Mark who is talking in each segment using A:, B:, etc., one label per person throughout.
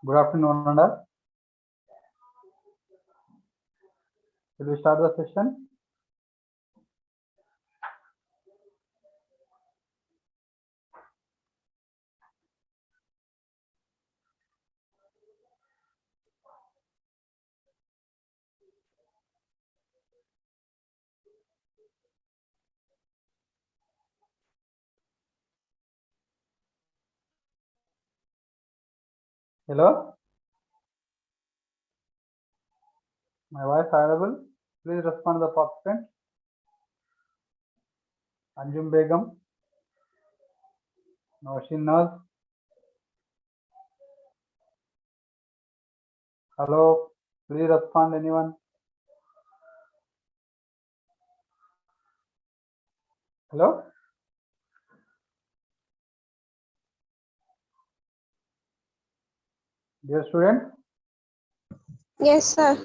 A: Good afternoon, Ananda. Will we start the session? Hello? My voice audible? Please respond to the participant. Anjum Begum. Nosheen Naz. Hello? Please respond, anyone? Hello? Dear student?
B: Yes, sir.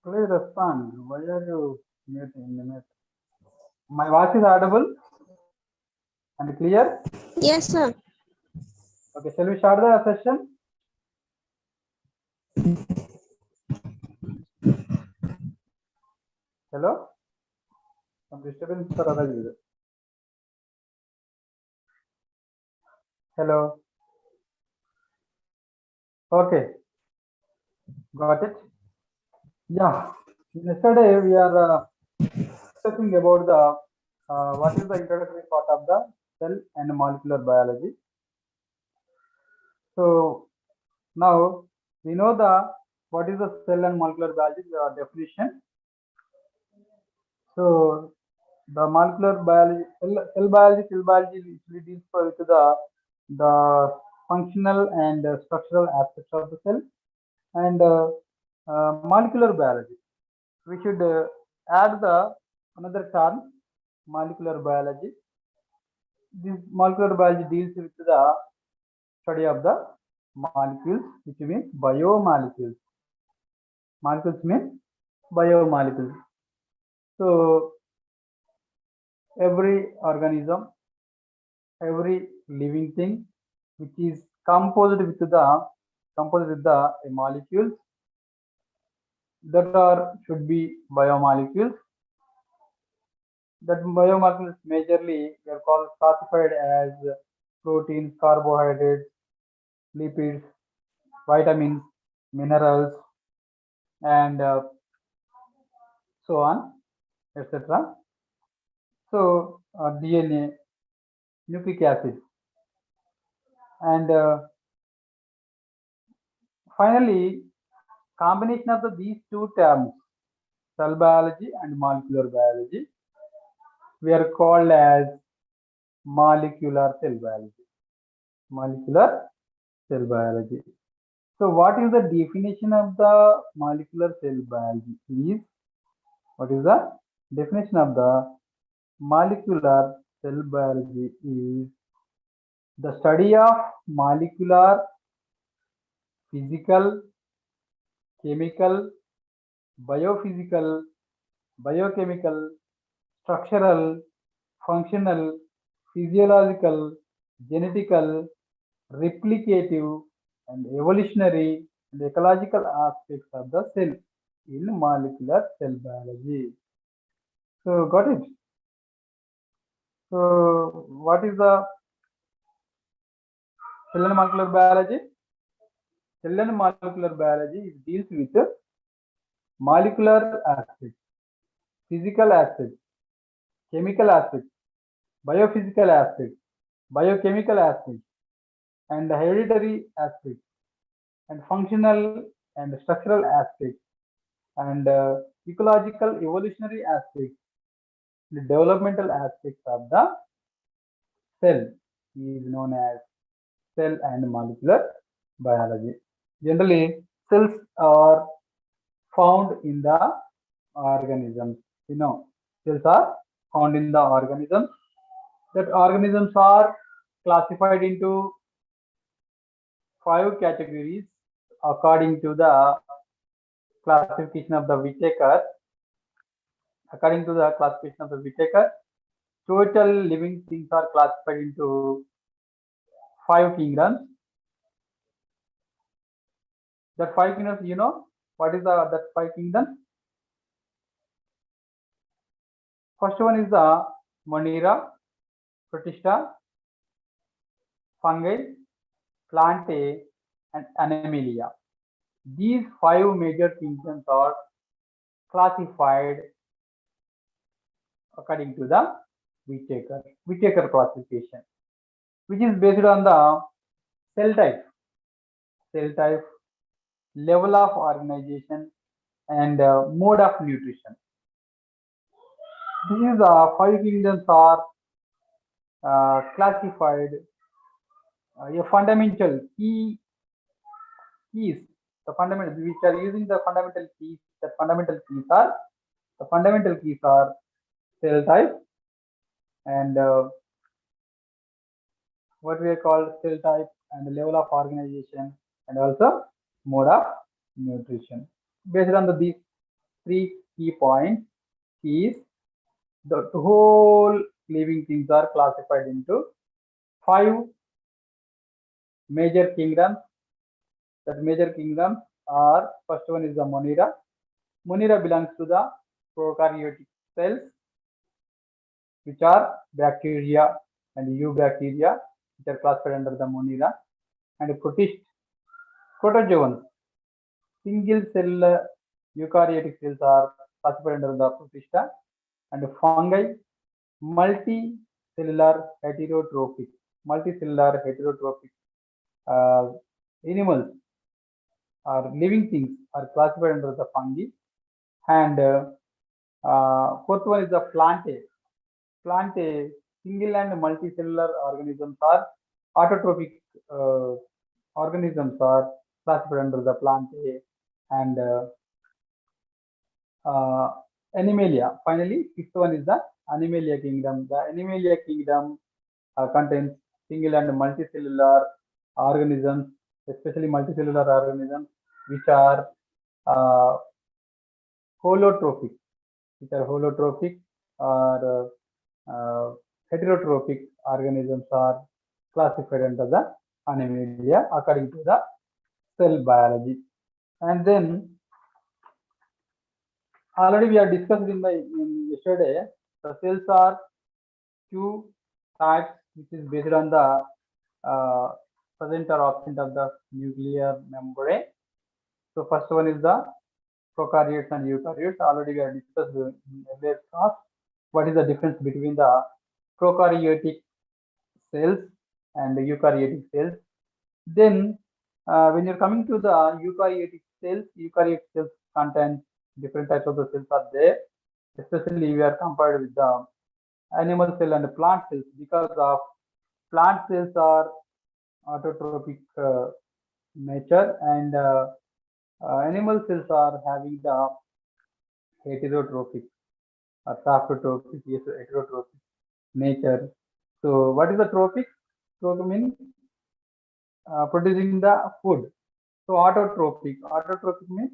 A: Please respond. Why are you muting? My voice is audible and clear?
B: Yes, sir.
A: Okay, shall we start the session? Hello? Some disturbance, sir. Hello? Okay, got it. Yeah, yesterday we are discussing about the what is the introductory part of the cell and molecular biology. So now we know the what is the cell and molecular biology definition. So the molecular biology, cell biology usually deals with the functional and structural aspects of the cell, and molecular biology. We should add the another term, molecular biology. This molecular biology deals with the study of the molecules, which means biomolecules. Molecules mean biomolecules. So every organism, every living thing, which is composed with the molecules that should be biomolecules. That biomolecules majorly are called classified as proteins, carbohydrates, lipids, vitamins, minerals, and so on, etc. So DNA, nucleic acids, and finally, combination of these two terms, cell biology and molecular biology, we are called as molecular cell biology. Molecular cell biology. So, what is the definition of the molecular cell biology? What is the definition of the molecular cell biology? Is the study of molecular, physical, chemical, biophysical, biochemical, structural, functional, physiological, genetical, replicative, and evolutionary and ecological aspects of the cell in molecular cell biology. So, got it? So, what is the cell and molecular biology? Cell and molecular biology deals with molecular aspects, physical aspects, chemical aspects, biophysical aspects, biochemical aspects, and hereditary aspects, and functional and structural aspects, and ecological evolutionary aspects, the developmental aspects of the cell is known as cell and molecular biology. Generally, cells are found in the organisms. Cells are found in the organisms. That organisms are classified into 5 categories according to the classification of the Whittaker. According to the classification of the Whittaker, total living things are classified into 5 kingdoms. That 5 kingdoms, you know what is that 5 kingdoms? First one is the Monera, Protista, Fungi, Plantae, and Animalia. These 5 major kingdoms are classified according to the Whittaker classification, which is based on the cell type, level of organization, and mode of nutrition. These 5 kingdoms are classified a fundamental keys, the fundamental which are using the fundamental keys. The fundamental keys are cell type and what we call cell type and the level of organization and also mode of nutrition. Based on these 3 key points, keys, the whole living things are classified into 5 major kingdoms. That major kingdoms are, first one is the Monera. Monera belongs to the prokaryotic cells, which are bacteria and eubacteria, which are classified under the Monera. And protozoans, single cell eukaryotic cells are classified under the Protista. And fungi, multicellular heterotrophic animals or living things are classified under the fungi. And fourth one is the Plantae. Single and multicellular organisms are autotrophic organisms are classified under the Plantae. And Animalia. Finally, fifth one is the Animalia Kingdom. The Animalia Kingdom contains single and multicellular organisms, especially multicellular organisms, which are holotrophic, or heterotrophic organisms are classified under the Animalia according to the cell biology. And then already we have discussed in yesterday, the cells are 2 types, which is based on the present or absent of the nuclear membrane. So first one is the prokaryotes and eukaryotes. Already we have discussed in earlier class what is the difference between the prokaryotic cells and the eukaryotic cells. Then when you're coming to the eukaryotic cells contain different types of the cells are there. Especially we are compared with the animal cell and plant cells, because of plant cells are autotrophic nature, and animal cells are having the heterotrophic or heterotrophic nature. So what is the trophic? Trophic means producing the food. So autotrophic means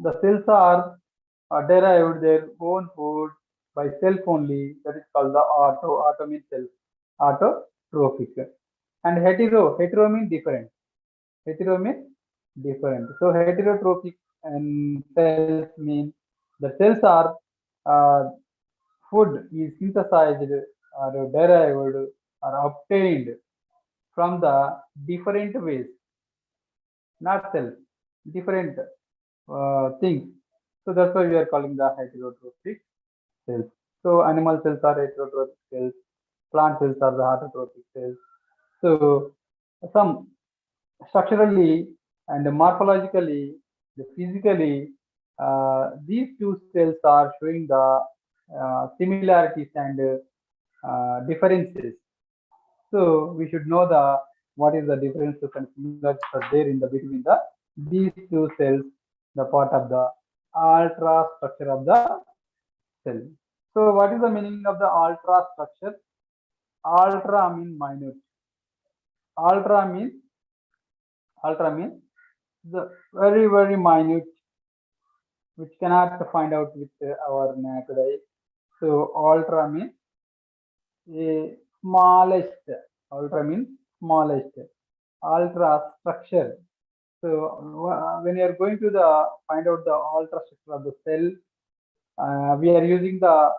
A: the cells are derived their own food by self only. That is called the auto means self, autotrophic. And hetero means different. So heterotrophic and cells mean the cells are food is synthesized or derived or obtained from the different ways, not cells, different things. So that's why we are calling the heterotrophic cells. So animal cells are heterotrophic cells, plant cells are the autotrophic cells. So some structurally and morphologically, physically, these two cells are showing the similarities and differences. So we should know what is the differences and similarities are there in the between these two cells, the part of the ultra structure of the cell. So what is the meaning of the ultra structure? Ultra means minute. Ultra means the very, very minute, which cannot find out with our naked eye. So ultra means a smallest. Ultra means smallest, ultra structure. So when you are going to the find out the ultra structure of the cell, we are using the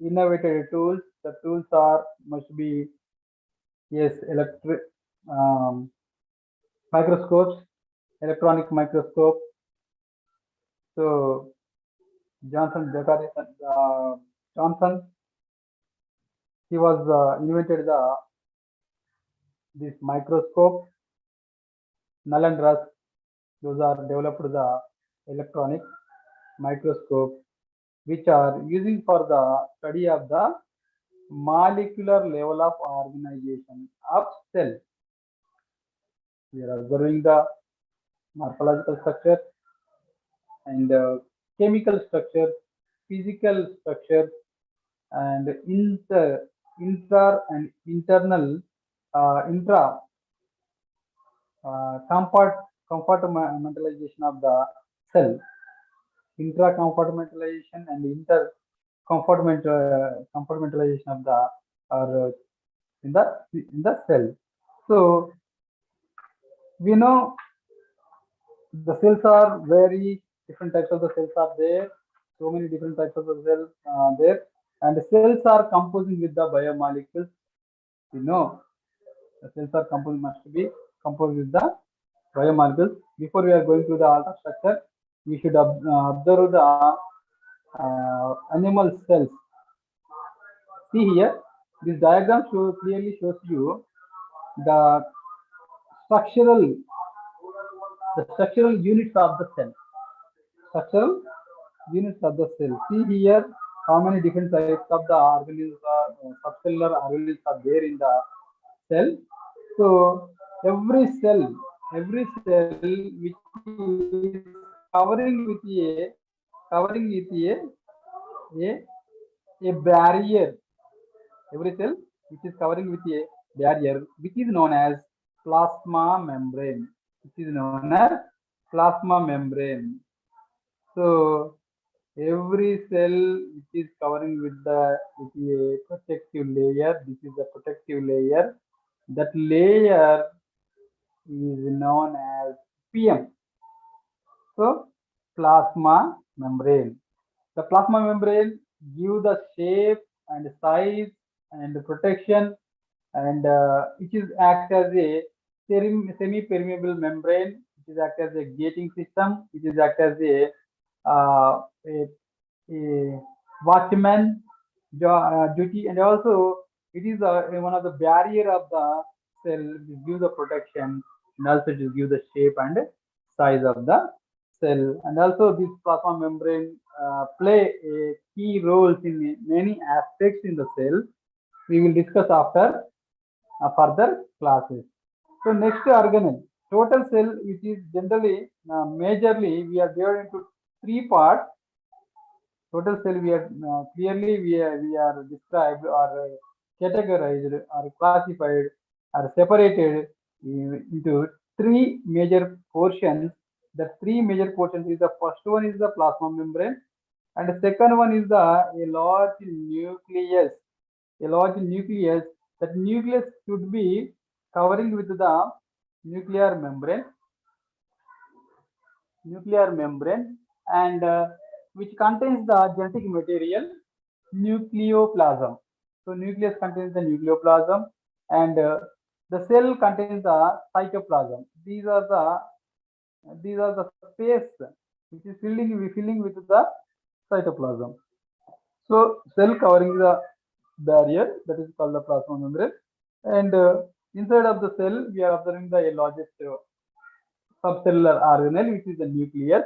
A: innovative tools. The tools are must be yes electric microscopes, electronic microscope. So Johnson Zacharias Johnson, he was invented the this microscope. Null and Rust, those are developed the electronic microscope, which are using for the study of the molecular level of organization of cell. We are observing the morphological structure and chemical structure, physical structure, and inter and internal intra compartmentalization of the cell, intra compartmentalization and inter compartmentalization of the or in the cell. So we know the cells are very different types of the cells are there. So many different types of the cells there, and the cells are composing with the biomolecules. You know, the cells are composed must be composed with the biomolecules. Before we are going to the alter structure, we should observe the animal cells. See here, this diagram clearly shows you the structural structural units of the cell. Structural units of the cell. See here how many different types of the organelles or subcellular organelles are there in the cell. So every cell which is covering with a barrier. Every cell which is covering with a barrier, which is known as plasma membrane. Which is known as plasma membrane. So every cell which is covering with a protective layer. This is a protective layer. That layer is known as PM. So plasma membrane. The plasma membrane give the shape and size and protection, and which is act as a semi-permeable membrane, which is act as a gating system, which is act as a uh, a, a watchman duty, and also it is one of the barrier of the cell. It gives the protection, and also it gives the shape and size of the cell. And also this plasma membrane play a key roles in many aspects in the cell. We will discuss after further classes. So next organelle, total cell, which is generally majorly we are divided into three parts. Total cell we are clearly we are described or categorized or classified or separated into three major portions. The three major portions is the first one is the plasma membrane, and the second one is the a large nucleus. A large nucleus. That nucleus should be covering with the nuclear membrane, and which contains the genetic material nucleoplasm. So nucleus contains the nucleoplasm, and the cell contains the cytoplasm. These are the space which is filling with the cytoplasm. So cell covering the barrier, that is called the plasma membrane, and inside of the cell we are observing the largest subcellular organelle, which is the nucleus.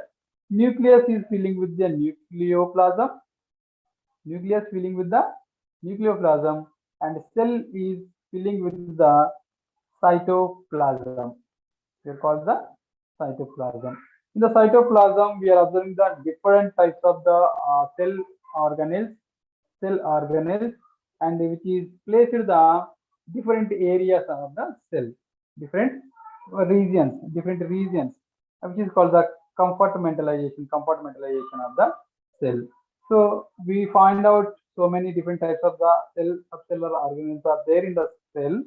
A: Nucleus is filling with the nucleoplasm. Nucleus filling with the nucleoplasm, and cell is filling with the cytoplasm. We are called the cytoplasm. In the cytoplasm, we are observing the different types of the organelles, and which is placed in the different areas of the cell, different regions, which is called the compartmentalization of the cell. So we find out so many different types of the cell subcellular organelles are there in the cell.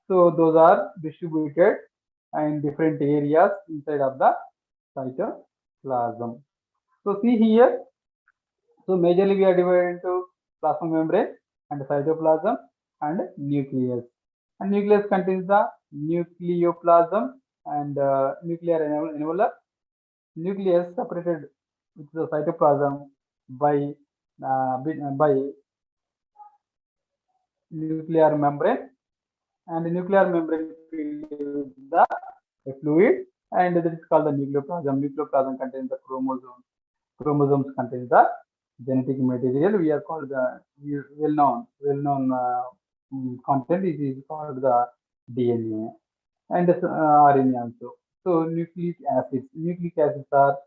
A: So those are distributed in different areas inside of the cytoplasm. So see here, so majorly we are divided into plasma membrane and cytoplasm and nucleus. And nucleus contains the nucleoplasm and nuclear envelope. Nucleus separated with the cytoplasm by by nuclear membrane, and the nuclear membrane filled with the fluid, and that is called the nucleoplasm. Nucleoplasm contains the chromosomes. Chromosomes contains the genetic material. We are called the well-known content. It is called the DNA and RNA also. So nucleic acids. Nucleic acids are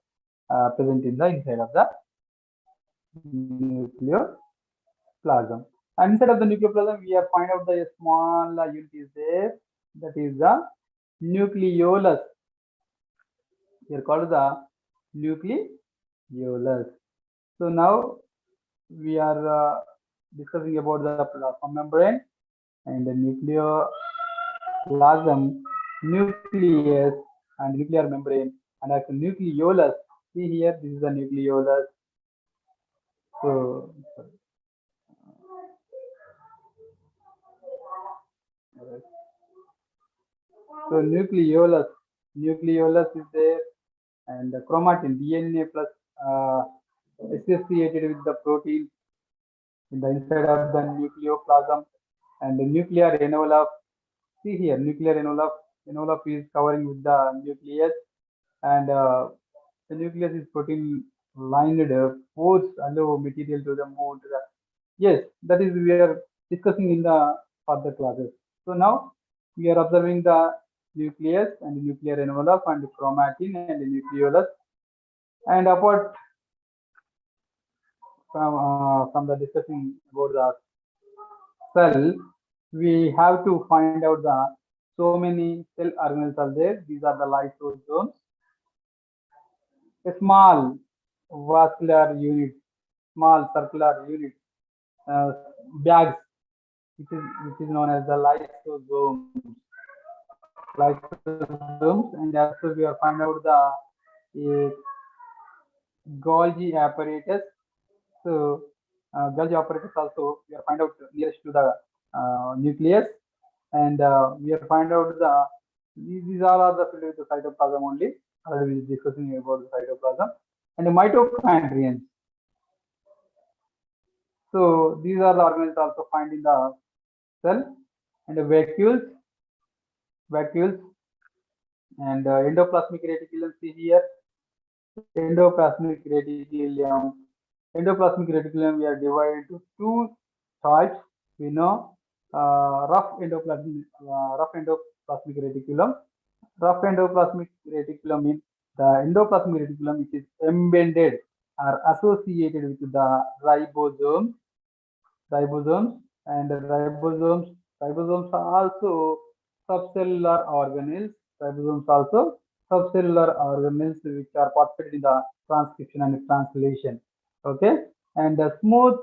A: present in the inside of the nucleoplasm. And inside of the nucleoplasm, we have find out the small unit is there. That is the nucleolus. We are called the nucleolus. So now we are discussing about the plasma membrane and the nucleoplasm, nucleus, and nuclear membrane, and also nucleolus. See here, this is the nucleolus. So nucleolus is there, and the chromatin, DNA plus associated with the protein in the inside of the nucleoplasm, and the nuclear envelope. See here, nuclear envelope is covering with the nucleus, and the nucleus is protein lined pores allow material to the move to the. Yes, that is we are discussing in the further classes. So now we are observing the nucleus and the nuclear envelope and the chromatin and the nucleolus, and apart from the discussing about the cell, we have to find out the so many cell organelles are there. These are the lysosomes, a small vascular unit, small circular unit, uh, bags, which is known as the lysosomes. Lysosomes, and also we are find out the Golgi apparatus. So Golgi apparatus also we are find out nearest to the nucleus, and we are find out the these all are the filled with the cytoplasm only. Already we are discussing about the cytoplasm and the mitochondrions. So these are the organelles also found in the cell, and the vacuoles, and endoplasmic reticulum. See here, endoplasmic reticulum. Endoplasmic reticulum we are divided into two types. We know rough endoplasmic reticulum. Rough endoplasmic reticulum means the endoplasmic reticulum which is embedded or associated with the ribosomes, and ribosomes are also subcellular organelles. Ribosomes also subcellular organelles which are participated in the transcription and translation. Okay, and the smooth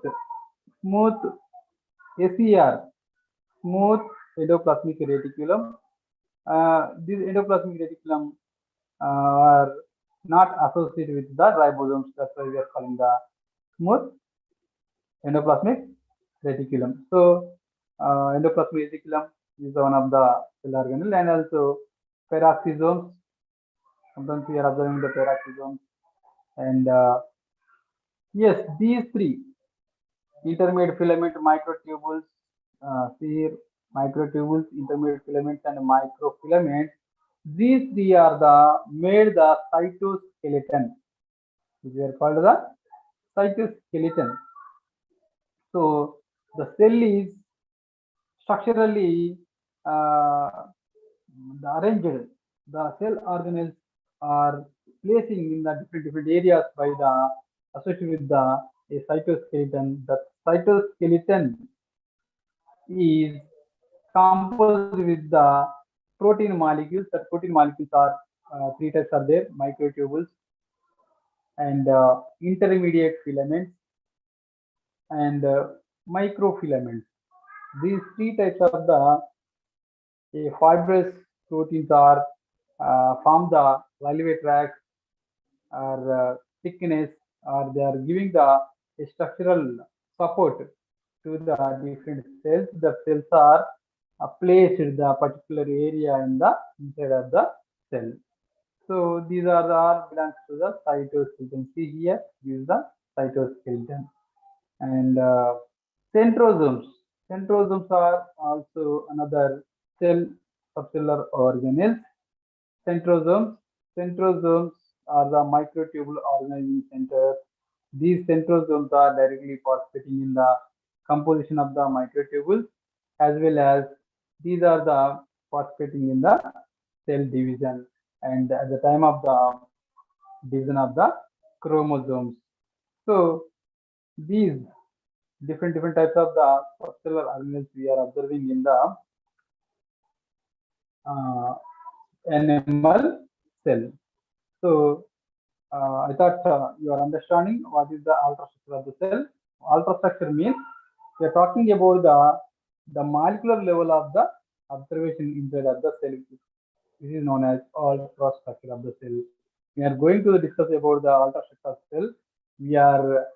A: ACR, smooth endoplasmic reticulum. This endoplasmic reticulum are not associated with the ribosomes. That's why we are calling the smooth endoplasmic reticulum. So endoplasmic reticulum is one of the cell organelle, and also peroxisomes. Sometimes we are observing the peroxisomes, and yes, these three intermediate filament microtubules. See here, microtubules, intermediate filaments, and microfilaments. These three are made the cytoskeleton, which are called the cytoskeleton. So the cell is structurally arranged. The cell organelles are placing in the different areas by the associated with the a cytoskeleton. The cytoskeleton is composed with the protein molecules. The protein molecules are three types are there: microtubules, and intermediate filaments, and microfilaments. These three types of the fibrous proteins are form the valvular tract or thickness, or they are giving the structural support to the different cells. The cells are placed in the particular area in the inside of the cell. So these are the all belongs to the cytoskeleton. See here, this is the cytoskeleton. And centrosomes. Centrosomes are also another cell subcellular organelles. Centrosomes. Centrosomes are the microtubule organizing centers. These centrosomes are directly participating in the composition of the microtubules, as well as these are the participating in the cell division and at the time of the division of the chromosomes. So these different types of the subcellular organelles we are observing in the animal cell. So I thought you are understanding what is the ultrastructure of the cell. Ultrastructure means we are talking about the molecular level of the observation inside of the cell. This is known as ultrastructure of the cell. We are going to discuss about the ultrastructure of cell. We are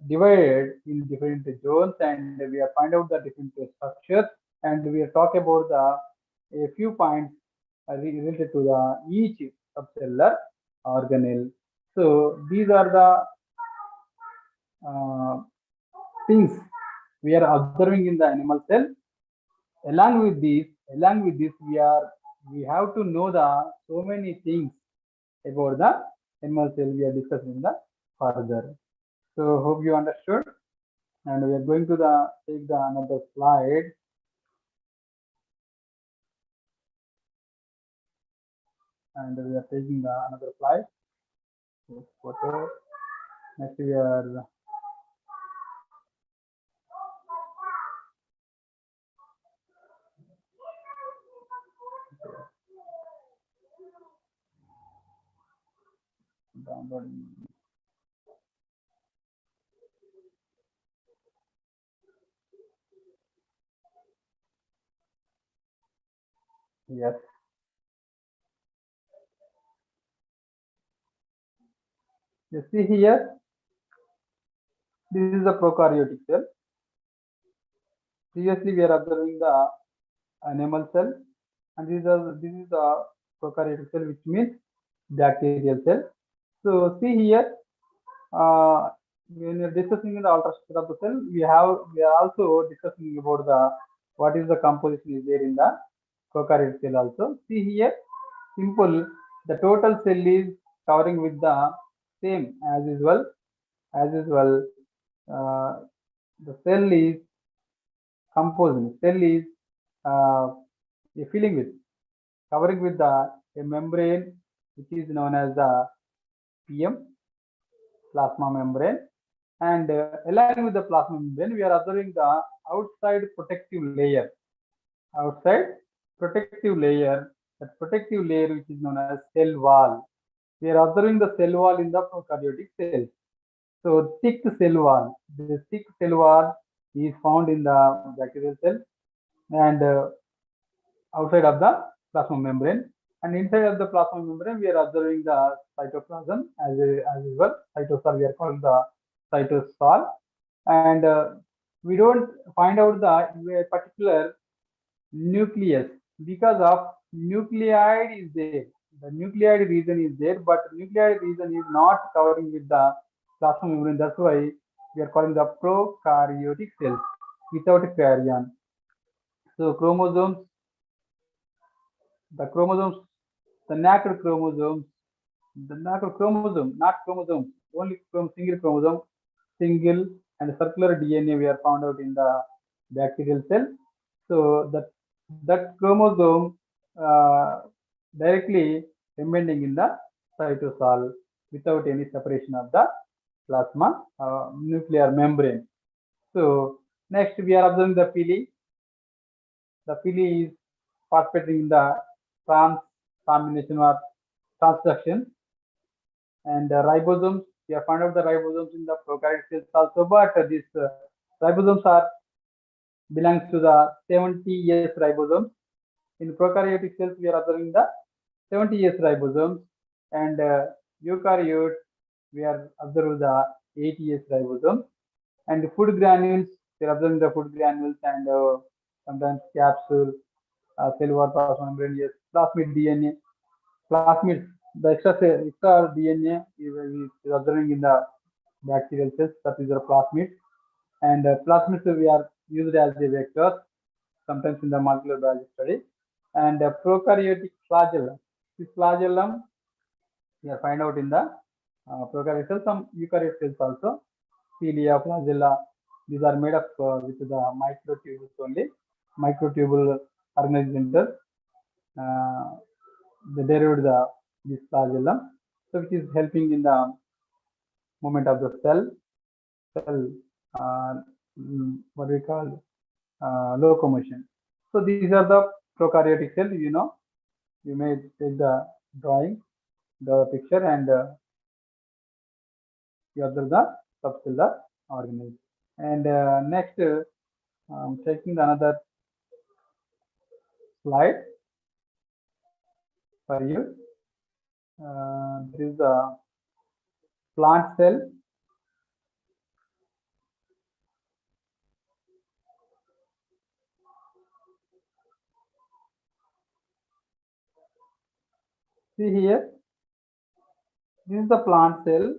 A: divided in different zones, and we are find out the different structures, and we are talk about a few points related to the each subcellular organelle. So these are the things we are observing in the animal cell. Along with this, we have to know the so many things about the animal cell we are discussing in the further. So hope you understood, and we are going to take the another slide. And we are taking the another slide. Photo. Next we are downloading. Yes. You see here, this is the prokaryotic cell. Previously, we are observing the animal cell, and this is the prokaryotic cell, which means bacterial cell. So see here, when we are discussing the ultrastructure of the cell, we are also discussing about the what is the composition is there in the prokaryotic cell also. See here, simple. The total cell is covering with the same as usual. As usual, the cell is composing. Cell is filling with, covering with a membrane which is known as the PM, plasma membrane. And along with the plasma membrane, we are observing the outside protective layer. Outside protective layer, that protective layer which is known as cell wall. We are observing the cell wall in the prokaryotic cells. So thick cell wall. This thick cell wall is found in the bacterial cell and outside of the plasma membrane. And inside of the plasma membrane, we are observing the cytoplasm as usual. Cytosol, we are calling the cytosol. And we don't find out the particular nucleus because of nucleide is there. The nucleide region is there, but nucleide region is not covering with the plasma membrane. That's why we are calling the prokaryotic cells without karyon. So chromosomes, the chromosomes, the naked chromosomes, not chromosomes, only single chromosome, single and circular DNA we are found out in the bacterial cell. So that chromosome directly embedding in the cytosol without any separation of the plasma nuclear membrane. So next we are observing the pili. The pili is participating in the trans combination or transduction, and ribosomes. We have found out the ribosomes in the prokaryotic cells also, but these ribosomes are belongs to the 70S ribosomes. In prokaryotic cells, we are observing the 70S ribosomes, and eukaryotes, we are observing the 80S ribosomes. And food granules, we are observing the food granules and sometimes capsule, cell wall, plasma membrane, yes, plasmid DNA, plasmids, the extra DNA is observing in the bacterial cells, that is the plasmids. And plasmids we are used as a vector, sometimes in the molecular biology study. And prokaryotic flagellum. This flagellum we are find out in the prokaryotic cells, some eukaryotic cells also. Cilia, flagella, these are made up with the microtubules only, microtubule organisms. They derived this flagellum, so which is helping in the movement of the cell, what we call locomotion. So these are the prokaryotic cells. You may take the drawing, the picture, and you observe the subcellular organisms. And next, I'm taking another slide for you. This is the plant cell. See here, this is the plant cell.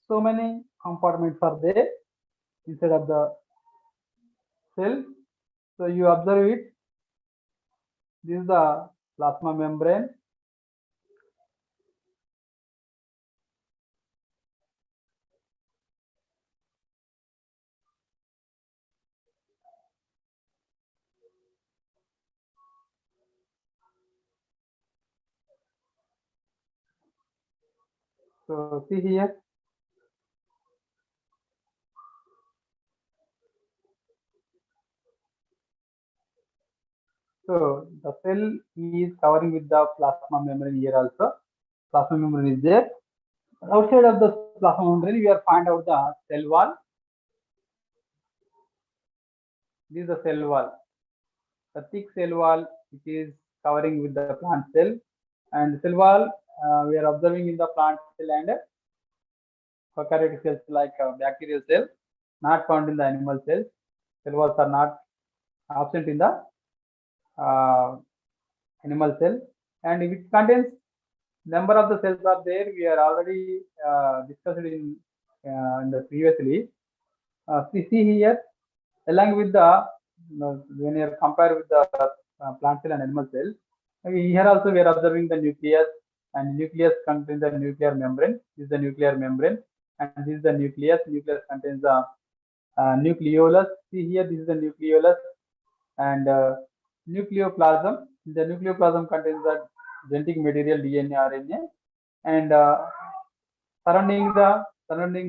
A: So many compartments are there inside of the cell. So you observe it. This is the plasma membrane. So see here. So the cell is covering with the plasma membrane here also. Plasma membrane is there. Outside of the plasma membrane, we are find out the cell wall. This is the cell wall. The thick cell wall, which is covering with the plant cell, and the cell wall we are observing in the plant cell and prokaryotic cells like bacterial cells, not found in the animal cells. Cell walls are not absent in the animal cell, and which contains number of the cells are there. We are already discussed in the previously. See here, along with the when you compare with the plant cell and animal cell, here also we are observing the nucleus, and nucleus contains the nuclear membrane. This is the nuclear membrane, and this is the nucleus. Nucleus contains the nucleolus. See here, this is the nucleolus, and nucleoplasm. The nucleoplasm contains the genetic material DNA, RNA, and surrounding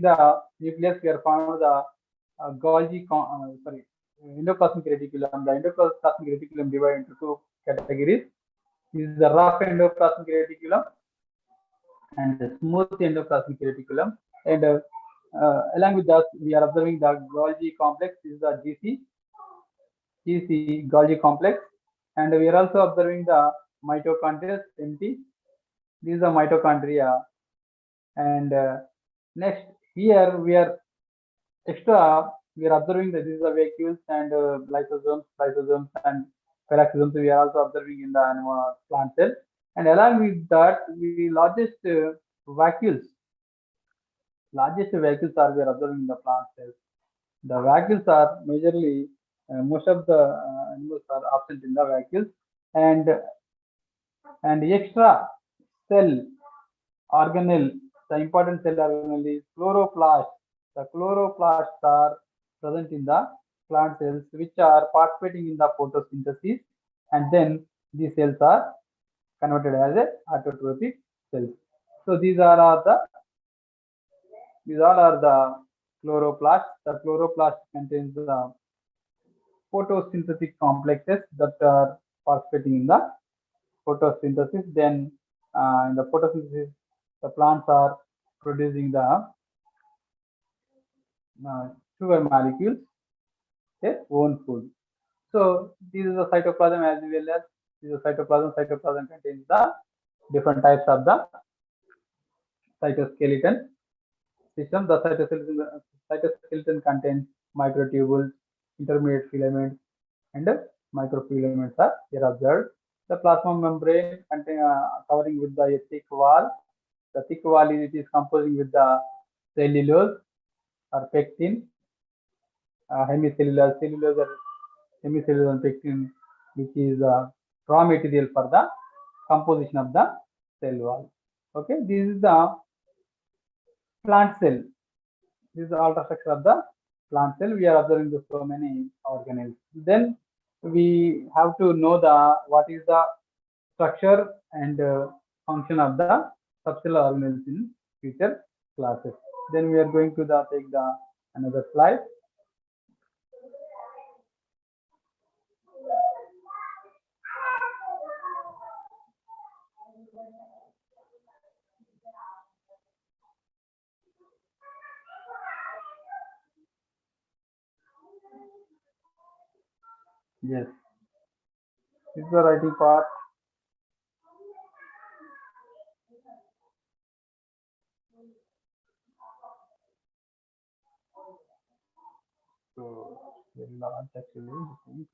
A: the nucleus, we are found the endoplasmic reticulum. The endoplasmic reticulum divided into two categories. This is the rough endoplasmic reticulum and the smooth endoplasmic reticulum. And along with that, we are observing the Golgi complex. This is the GC Golgi complex, and we are also observing the mitochondria empty. This is the mitochondria, and next here we are observing that this is the vacuoles and lysosomes and peroxisomes. We are also observing in the animal plant cell, and along with that, the largest vacuoles are we are observing in the plant cells. The vacuoles are majorly most of the animals are absent in the vacuoles, and extra cell organelle. The important cell organelle is chloroplast. The chloroplasts are present in the plant cells, which are participating in the photosynthesis, and then these cells are converted as a autotrophic cells. So these all are the chloroplasts. The chloroplast contains the photosynthetic complexes that are participating in the photosynthesis. Then in the photosynthesis, the plants are producing the sugar molecules, their own food. So this is the cytoplasm as well as this is cytoplasm. Cytoplasm contains the different types of the cytoskeleton system. The cytoskeleton contains microtubules, intermediate filaments, and microfilaments are here observed. The plasma membrane covering with the thick wall. The thick wall is composing with the cellulose or pectin, hemicellulose, hemicellulose and pectin, which is raw material for the composition of the cell wall. Okay, this is the plant cell. This is the ultrastructure of the plant cell. We are observing the so many organelles. Then we have to know the what is the structure and function of the subcellular organelles in future classes. Then we are going to take the another slide. Yes, this is the writing part. So very large actually. I think.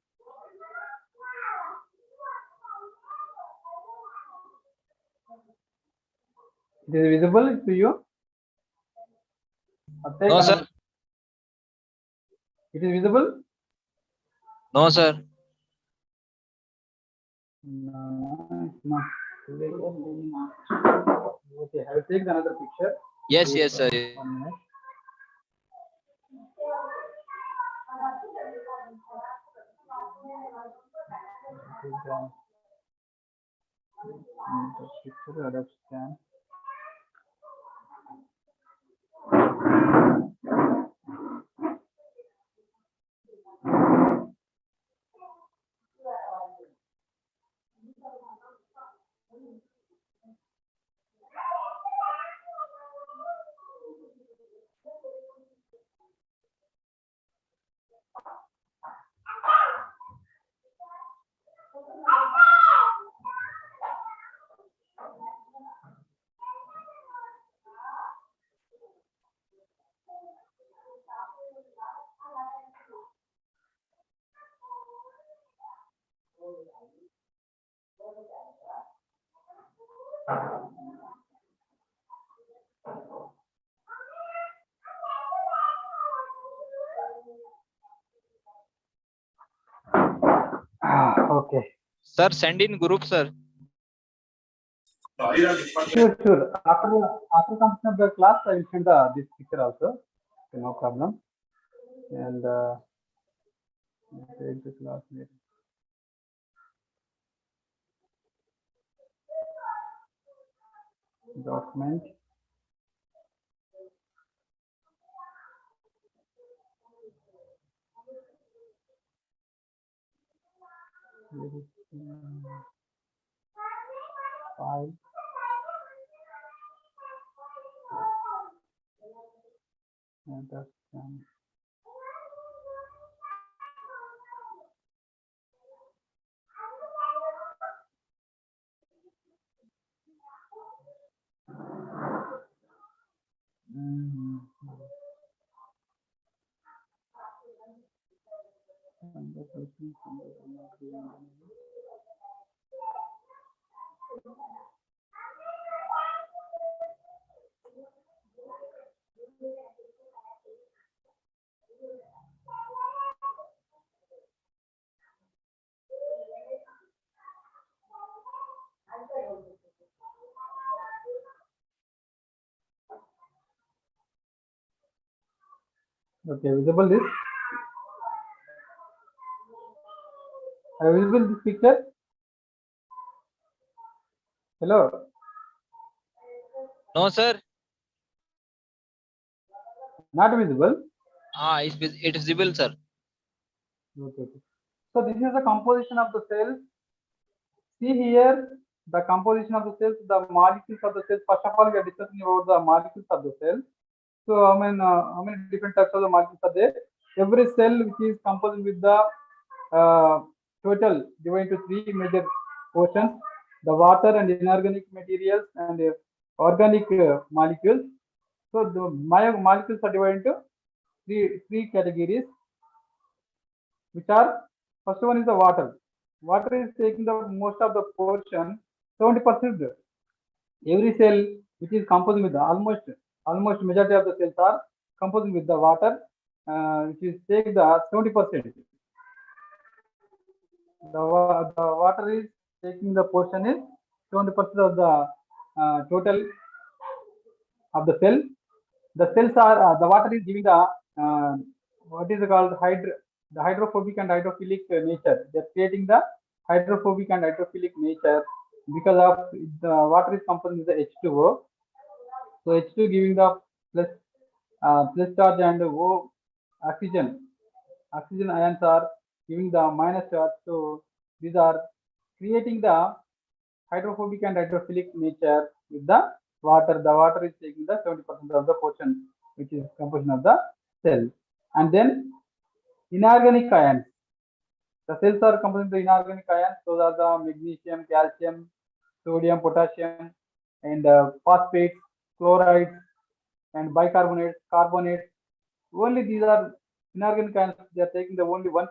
A: It is visible to you?
C: No, sir.
A: It is visible?
C: No, sir.
A: No, it's not. Okay, I will take another picture.
C: Yes,
A: Wait
C: yes, sir.
A: 1 minute. Picture Adobe scan. Okay.
C: Sir, send in group, sir.
A: Sure. After completion of the class, I will send this picture also. Okay, no problem. And take the class later. Document. File. And that's okay, visible this? Are you visible this picture? Hello?
C: No, sir.
A: Not visible?
C: It is visible, sir.
A: Okay. So this is the composition of the cells. See here the composition of the cells, the molecules of the cells. First of all, we are discussing about the molecules of the cells. So how many different types of the molecules are there? Every cell which is composed with the total divided into three major portions: the water and inorganic materials and organic molecules. So the molecules are divided into three categories, which are, first one is the water. Water is taking the most of the portion, 70%. Every cell which is composed with almost majority of the cells are composed with the water, which is take the 70%. The water is taking the portion is 70% of the total of the cell. The cells are the water is giving the what is called the hydrophobic and hydrophilic nature. They're creating the hydrophobic and hydrophilic nature because of the water is composed with the H2O. So H2 giving the plus charge and O oxygen ions are giving the minus charge. So these are creating the hydrophobic and hydrophilic nature with the water. The water is taking the 70% of the portion, which is composition of the cell. And then inorganic ions. The cells are composed of the inorganic ions. Those are the magnesium, calcium, sodium, potassium, and phosphates, chlorides, and bicarbonates, carbonates. Only these are inorganic ions. They are taking the only 1%.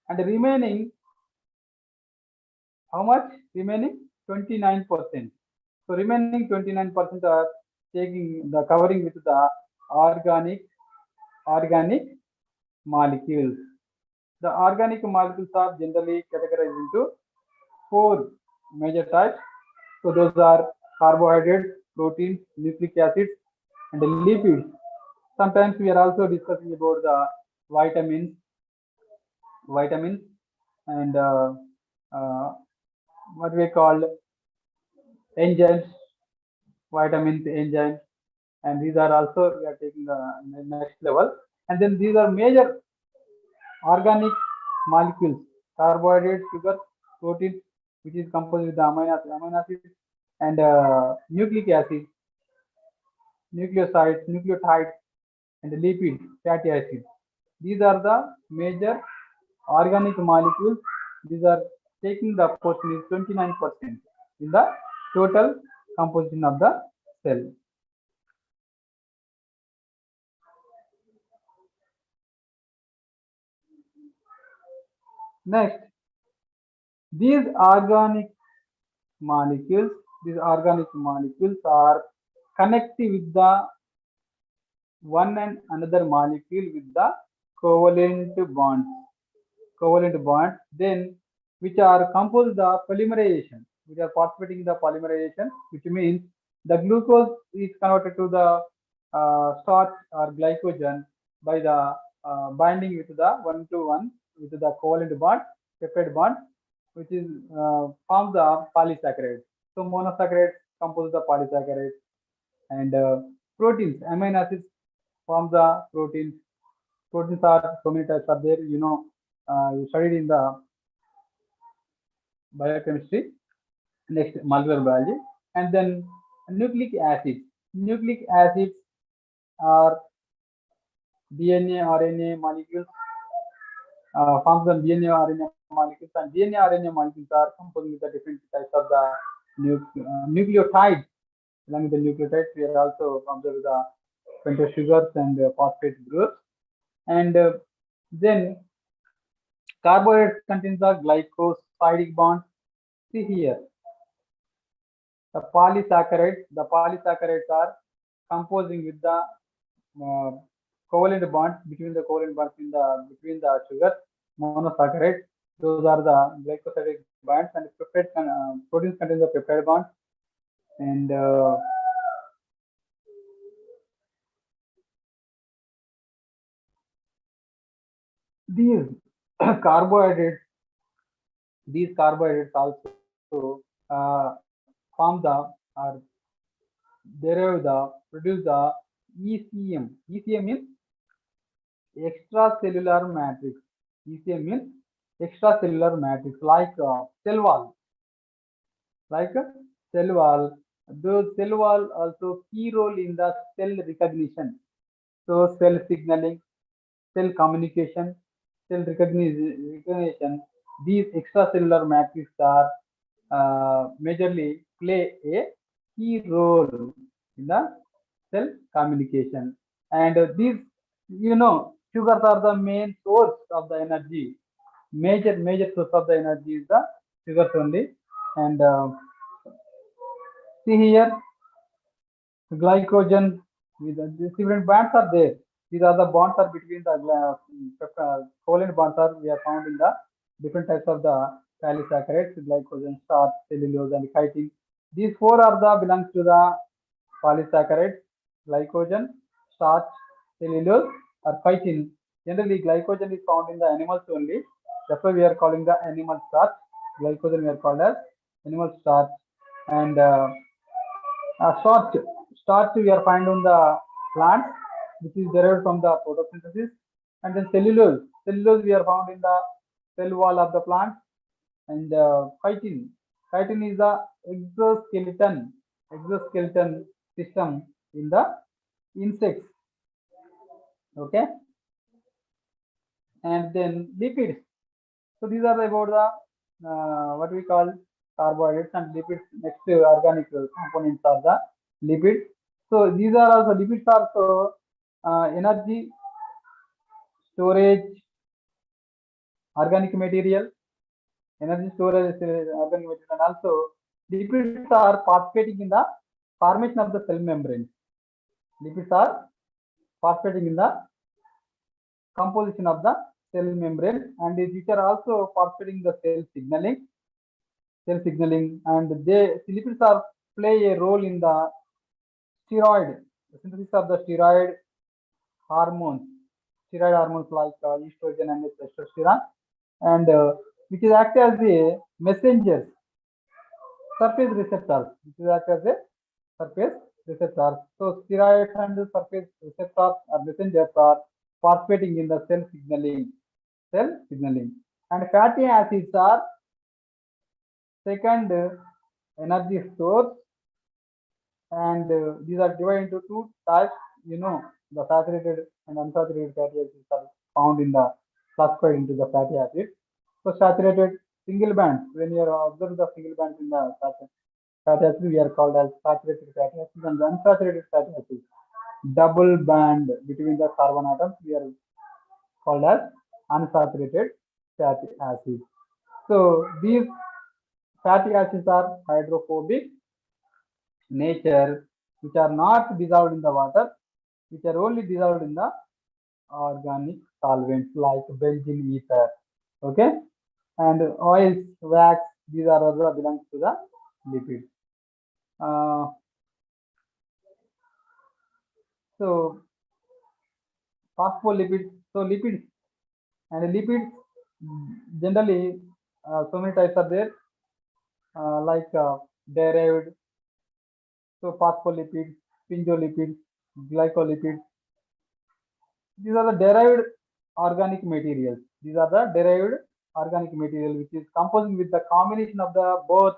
A: And the remaining, how much? Remaining 29%. So remaining 29% are taking the covering with the organic molecules. The organic molecules are generally categorized into four major types. So those are carbohydrates, proteins, nucleic acids, and lipids. Sometimes we are also discussing about the vitamins, and what we call enzymes, vitamins, enzymes, and these are also we are taking the next level. And then these are major organic molecules: carbohydrates, sugar, proteins, which is composed with the amino acids, and nucleic acids, nucleosides, nucleotides, and lipids, fatty acids. These are the major organic molecules. These are taking the portion is 29% in the total composition of the cell. Next, these organic molecules are connected with the one and another molecule with the covalent bonds, then which are composed of polymerization, which are participating in the polymerization, which means the glucose is converted to the starch or glycogen by the binding with the 1-to-1 with the covalent bond, peptide bond, which is forms the polysaccharides. So monosaccharides compose the polysaccharides, and proteins, amino acids form the proteins. Proteins are so many types are there. You studied in the biochemistry. Next, molecular biology. And then nucleic acids. Nucleic acids are DNA, RNA molecules, forms the DNA, RNA molecules, and DNA, RNA molecules are composed with the different types of the nucleotides. Along with the nucleotides, we are also observed with the pentose sugars and phosphate groups. And then carbohydrates contains the glycosidic bonds. See here, the polysaccharides are composing with the covalent bonds between the between the sugar monosaccharides. Those are the glycosidic bonds, and proteins contain the peptide bonds, and these carbohydrates also form the or derive the produce the ECM. ECM means extracellular matrix. ECM means extracellular matrix, like cell wall. Those cell wall also key role in the cell recognition. So cell signaling, cell communication, cell recognition, these extracellular matrices are majorly play a key role in the cell communication. And these, sugars are the main source of the energy. Major source of the energy is the sugars only. And see here, glycogen with the different bonds are there. These are the bonds are between the covalent bonds are we are found in the different types of the polysaccharides, glycogen, starch, cellulose, and chitin. These four are the belongs to the polysaccharides: glycogen, starch, cellulose, or chitin. Generally, glycogen is found in the animals only. That's why we are calling the animal starch. Glycogen we are called as animal starch, and starch we are find on the plant, which is derived from the photosynthesis, and then cellulose we are found in the cell wall of the plant, and chitin is the exoskeleton system in the insects. Okay, and then lipids. So these are about the what we call carbohydrates and lipids. Next organic components are the lipids. So these are also lipids are also energy storage organic material, energy storage organic material, and also lipids are participating in the formation of the cell membrane. Lipids are participating in the composition of the cell membrane, and these are also participating in the cell signaling, and lipids are play a role in the synthesis of the steroid hormones like estrogen and testosterone, and which is act as a messengers, surface receptors, which is act as a surface receptors. So steroids and surface receptors or messengers are participating in the cell signaling, and fatty acids are second energy source, and these are divided into two types. The saturated and unsaturated fatty acids are found in the classified into the fatty acids. So saturated single bands, when you observe the single bands in the fatty acids, we are called as saturated fatty acids, and the unsaturated fatty acids, double band between the carbon atoms, we are called as unsaturated fatty acids. So these fatty acids are hydrophobic nature, which are not dissolved in the water, which are only dissolved in the organic solvents like benzene ether. Okay, and oils, wax, these are also belongs to the lipids. So phospholipids. So lipids generally so many types are there, like derived. So phospholipids, sphingolipids, glycolipids. These are the derived organic materials. These are the derived organic material which is composed with the combination of the both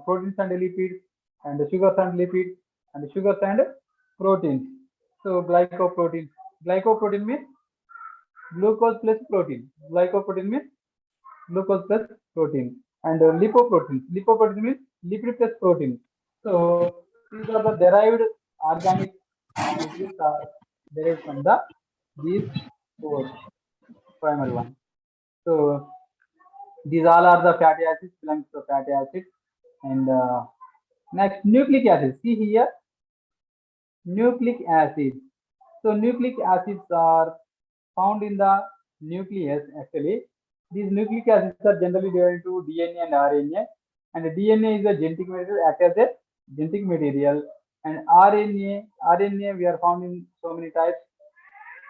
A: proteins and lipids, and the sugars and lipids, and sugars and proteins. So glycoprotein. Glycoprotein means glucose plus protein. Glycoprotein means glucose plus protein. And lipoprotein. Lipoprotein means lipid plus protein. So these are the derived organic materials are derived from these four primary ones. So these all are the fatty acids, belongs to fatty acids. And next, nucleic acids. See here, nucleic acids. So nucleic acids are found in the nucleus. Actually, these nucleic acids are generally divided into DNA and RNA. And DNA is a genetic material, act as a genetic material. And RNA we are found in so many types: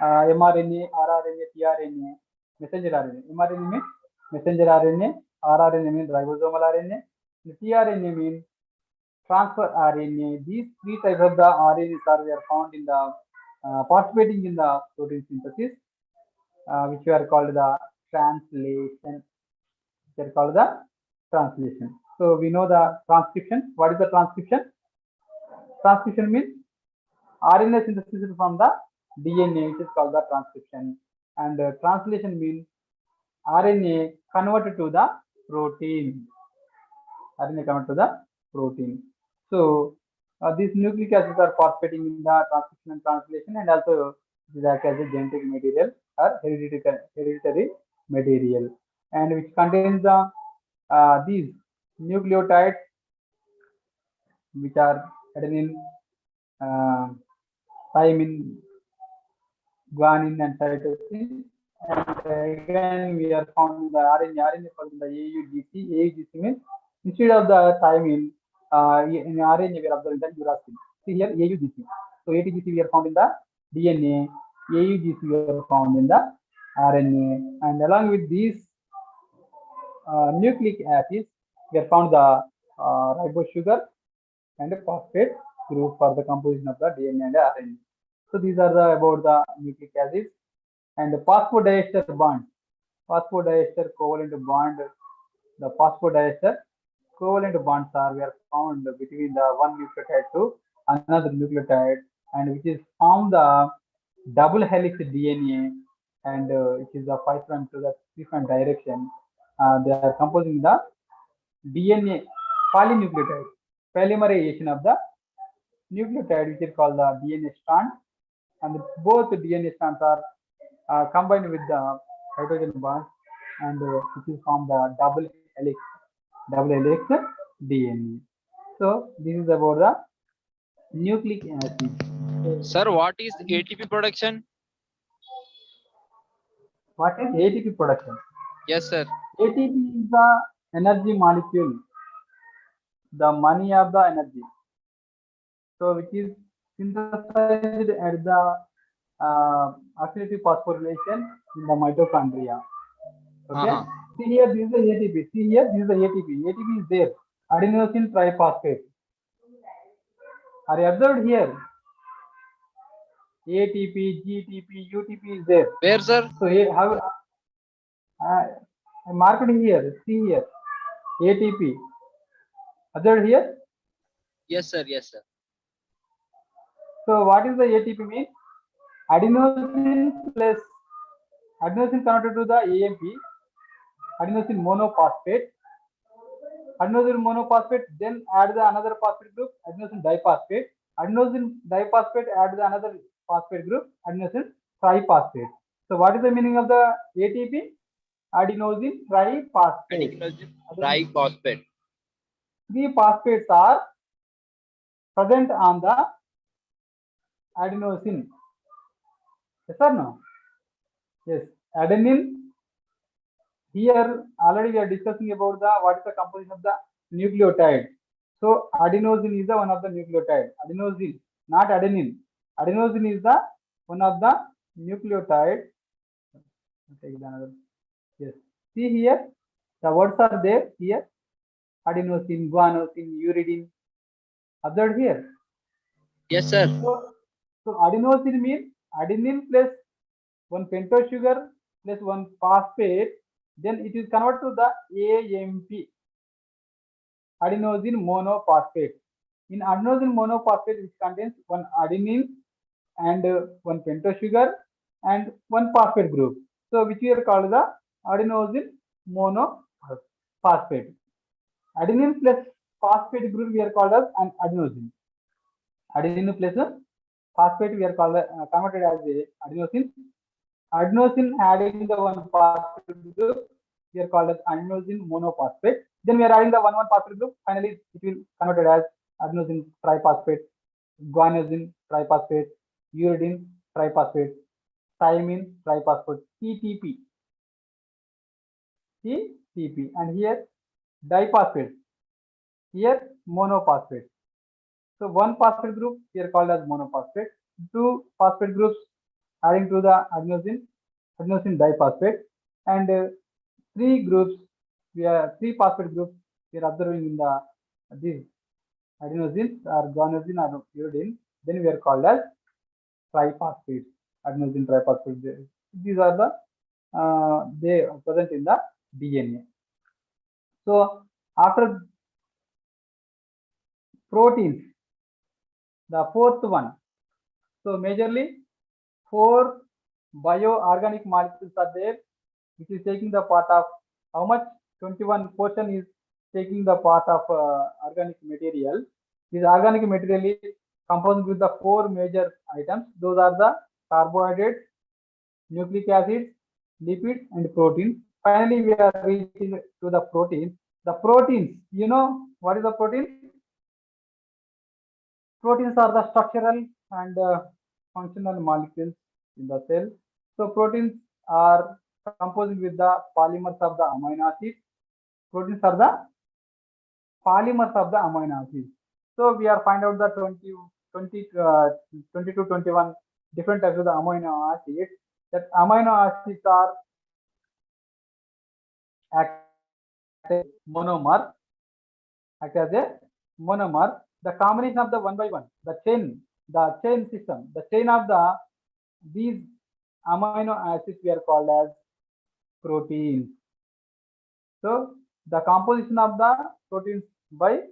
A: mRNA, rRNA, tRNA, messenger RNA. mRNA means messenger RNA, rRNA means ribosomal RNA, and tRNA means transfer RNA. These three types of the RNAs are we are found in the participating in the protein synthesis, which we are called the translation. They are called the translation. So we know the transcription. What is the transcription? Transcription means RNA synthesis from the DNA, which is called the transcription. and translation means RNA converted to the protein. RNA converted to the protein. So these nucleic acids are participating in the transcription and translation, and also this acts as a genetic material or hereditary material, and which contains the these nucleotides, which are adenine, uh, thymine, guanine, and cytosine. And again, we are found in the RNA. RNA found in the AUGC. AUGC means instead of the thymine, in RNA we are observing the uracil. See here AUGC. So ATGC we are found in the DNA. AUGC we are found in the RNA. And along with these nucleic acids, we have found the ribose sugar and a phosphate group for the composition of the DNA and RNA. So these are the about the nucleic acids. And the phosphodiester bond, phosphodiester covalent bond, the phosphodiester covalent bonds are we are found between the one nucleotide to another nucleotide, and which is form the double helix DNA, and it is a 5' to the 3' direction. They are composing the DNA polynucleotide, polymerization of the nucleotide, which is called the DNA strand, and both DNA strands are combined with the hydrogen bond, and which is formed the double helix DNA. So this is about the nucleic acid.
C: Sir, what is ATP production?
A: What is ATP production?
C: Yes, sir.
A: ATP is the energy molecule, the money of the energy. So which is synthesized at the oxidative phosphorylation in the mitochondria. Okay. See here, this is the ATP. See here, this is the ATP. ATP is there. Adenosine triphosphate. Are you observed here? ATP, GTP, UTP is there.
C: Where, sir?
A: So how I marked here. See here, ATP. Observed here.
C: Yes, sir. Yes, sir.
A: So what is the ATP mean? Adenosine plus adenosine converted to the AMP, adenosine monophosphate. Adenosine monophosphate, then add the another phosphate group, adenosine diphosphate. Adenosine diphosphate, add the another phosphate group, adenosine triphosphate. So what is the meaning of the ATP? Adenosine triphosphate.
C: Adenosine triphosphate.
A: 3 phosphates are present on the adenosine. Yes or no? Yes. Adenine. Here already we are discussing about the what is the composition of the nucleotide. So adenosine is the one of the nucleotide. Adenosine, not adenine. Adenosine is the one of the nucleotide. Take another. Yes. See here, the words are there here. Adenosine, guanosine, uridine. Observed here.
C: Yes, sir.
A: So adenosine means adenine plus one pentose sugar plus one phosphate. Then it is converted to the AMP, adenosine monophosphate. In adenosine monophosphate, which contains one adenine and one pentose sugar and one phosphate group. So which we are called the adenosine monophosphate. Adenine plus phosphate group we are called as an adenosine. Adenine plus phosphate we are called converted as a adenosine. Adenosine adding the one phosphate group, we are called as adenosine monophosphate. Then we are adding the one phosphate group. Finally, it will converted as adenosine triphosphate, guanosine triphosphate, uridine triphosphate, thymine triphosphate, TTP. TTP. And here diphosphate. Here monophosphate. So one phosphate group here called as monophosphate. 2 phosphate groups adding to the adenosine diphosphate, and 3 groups, we are 3 phosphate groups we are observing in the these adenosine or guanosine or uridine. Then we are called as triphosphate, adenosine triphosphate. These are the they are present in the DNA. So after proteins, the fourth one. So majorly 4 bioorganic molecules are there, which is taking the part of how much? 21 portion is taking the part of organic material. This organic material is composed with the four major items. Those are the carbohydrates, nucleic acids, lipids, and proteins. Finally, we are reaching to the proteins. The proteins, you know what is the protein? Proteins are the structural and functional molecules in the cell. So proteins are composed with the polymers of the amino acids. Proteins are the polymers of the amino acids. So we are find out the 20 to 21 different types of the amino acids. That amino acids are act as a monomer. Act as a monomer. The combination of the one by one, the chain system, the chain of these amino acids we are called as proteins. So the composition of the proteins by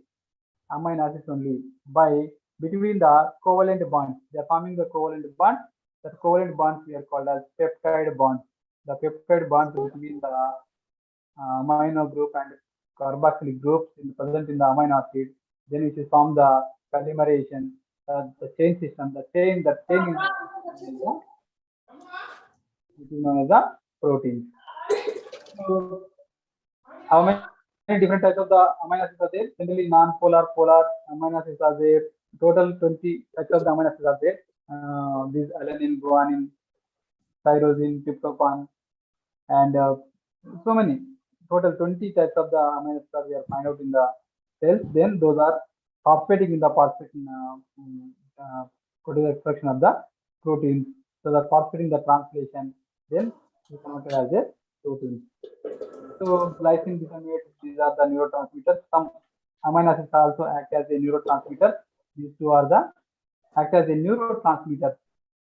A: amino acids only by between the covalent bonds. They are forming the covalent bonds. That covalent bonds we are called as peptide bonds. The peptide bonds between the amino group and carboxylic groups present in the amino acid. Then it is form the polymerization, the chain system. The chain is known as the protein. So how many different types of the amino acids are there? Generally, non-polar, polar amino acids are there. Total 20 types of the amino acids are there. These alanine, guanine, tyrosine, tryptophan, and so many. Total 20 types of the amino acids we are find out in the cells. Then those are phosphatic in the protein extraction of the proteins. So the phosphate in the translation, then we converted as a protein. So glycine, glutamate, these are the neurotransmitters. Some amino acids also act as a neurotransmitter. These two are the act as a neurotransmitter.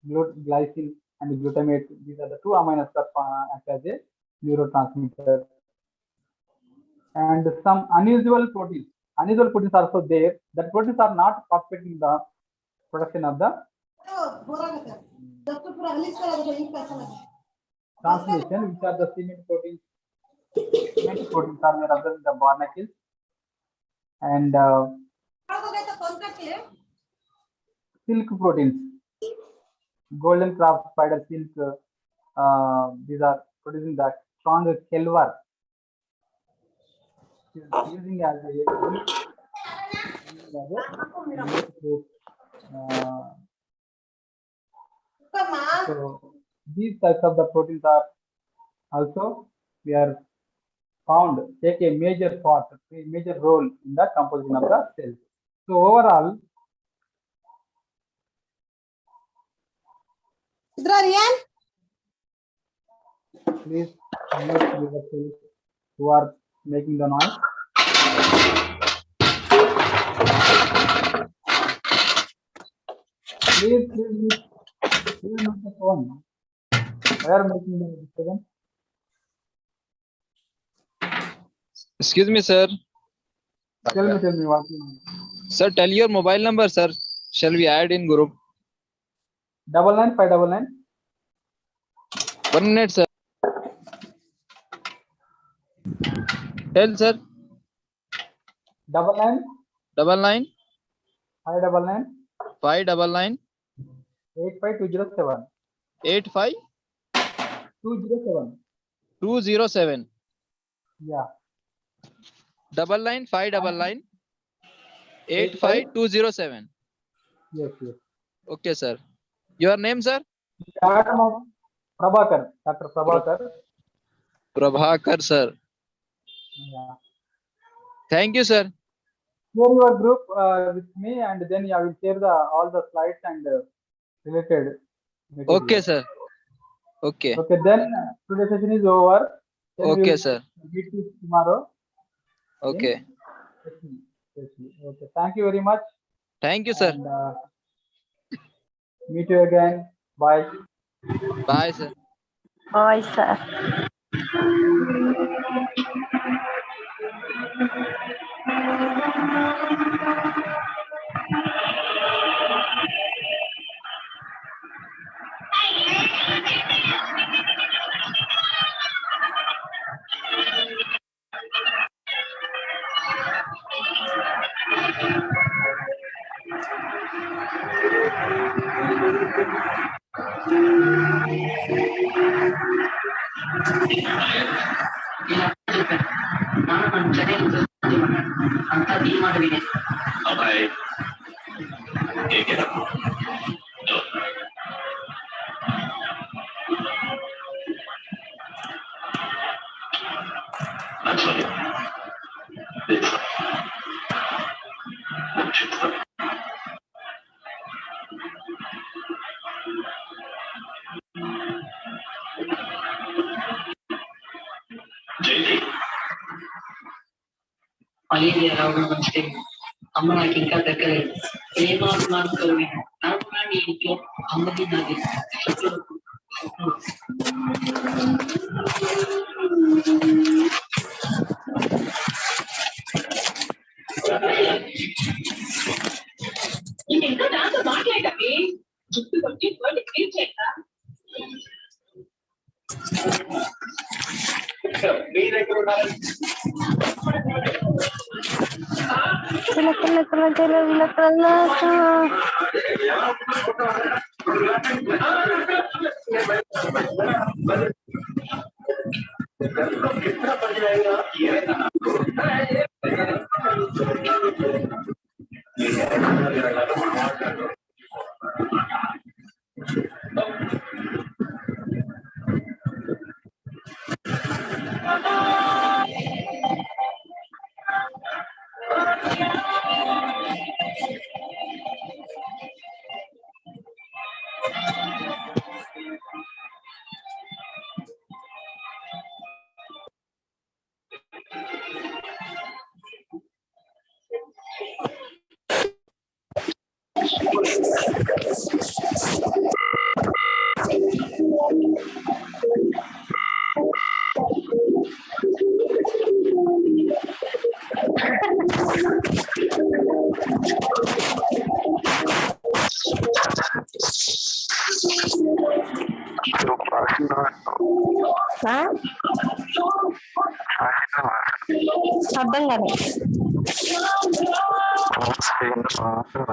A: Glycine and glutamate. These are the two amino acids act as a neurotransmitter. And some unusual proteins. Unusual proteins are also there. That proteins are not participating in the production of the translation, which are the cement proteins. Cement proteins are there other than the barnacles. And silk proteins. Golden craft, spider silk. These are producing the strong silver. Using as a so these types of the proteins are also we are found take a major part, a major role in the composition of the cells. So overall, please mute yourself who are making the noise. Please mute the phone. Why are making the disturbance?
C: Excuse me, sir.
A: Tell me what you know.
C: Sir, tell your mobile number, sir. Shall we add in group?
A: 99599.
C: 1 minute, sir. Tell, sir.
A: 99
C: 99
A: 599
C: 599
A: 85207.
C: 85207.
A: 207. Yeah.
C: 99 599 85207.
A: Yes.
C: Okay, sir. Your name, sir?
A: Prabhakar. Dr. Prabhakar.
C: Prabhakar, sir.
A: Yeah.
C: Thank you, sir.
A: Share your group with me, and then I will share all the slides and related material.
C: Okay, sir. Okay.
A: Okay, then today's session is over. Then
C: Okay, sir.
A: Meet you tomorrow.
C: Okay.
A: Okay. Thank you very much.
C: Thank you, sir.
A: And, meet you again. Bye.
C: Bye, sir.
B: Bye, sir.
D: అయ్యేది ఎలా ఉంటే అమ్మ నాకు ఇంకా దగ్గలేదు ఏమాత్మాతో నీ ఇంట్లో అమ్మకి నాది ఇంకా దాంతో మాట్లాడవి జుట్టు కొట్టి క్లీన్ చేయక మీరు ఎక్కడ ఉన్నారు
B: అర్థం కాదు